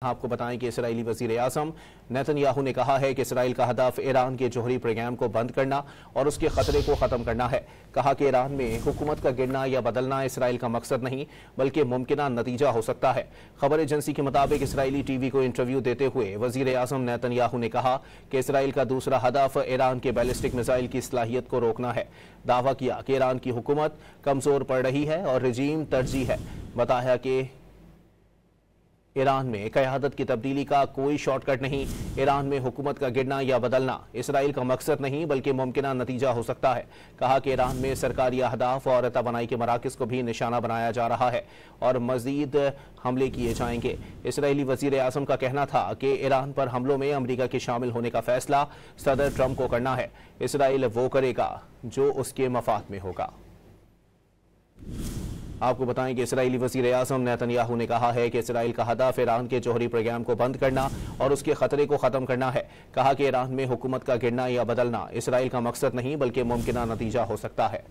आपको बताएं कि इसराइली वजीर आज़म नेतन्याहू ने कहा है कि इसराइल का हदफ ईरान के जौहरी प्रोग्राम को बंद करना और उसके खतरे को ख़त्म करना है। कहा कि ईरान में हुकूमत का गिरना या बदलना इसराइल का मकसद नहीं बल्कि मुमकिना नतीजा हो सकता है। खबर एजेंसी के मुताबिक इसराइली टीवी को इंटरव्यू देते हुए वजीर आज़म नेतन्याहू ने कहा कि इसराइल का दूसरा हदफ ईरान के बैलिस्टिक मिसाइल की सलाहियत को रोकना है। दावा किया कि ईरान की हुकूमत कमज़ोर पड़ रही है और रजीम तरजीह है। बताया कि ईरान में क़यादत की तब्दीली का कोई शॉर्टकट नहीं। ईरान में हुकूमत का गिरना या बदलना इसराइल का मकसद नहीं बल्कि मुमकिना नतीजा हो सकता है। कहा कि ईरान में सरकारी अहदाफ और तवानाई के मराकज़ को भी निशाना बनाया जा रहा है और मज़ीद हमले किए जाएंगे। इसराइली वज़ीर आज़म का कहना था कि ईरान पर हमलों में अमरीका के शामिल होने का फैसला सदर ट्रंप को करना है। इसराइल वो करेगा जो उसके मफाद में होगा। आपको बताएं कि इसराइली वज़ीर आज़म नेतन्याहू ने कहा है कि इसराइल का हदफ ईरान के जौहरी प्रोग्राम को बंद करना और उसके खतरे को ख़त्म करना है। कहा कि ईरान में हुकूमत का गिरना या बदलना इसराइल का मकसद नहीं बल्कि मुमकिना नतीजा हो सकता है।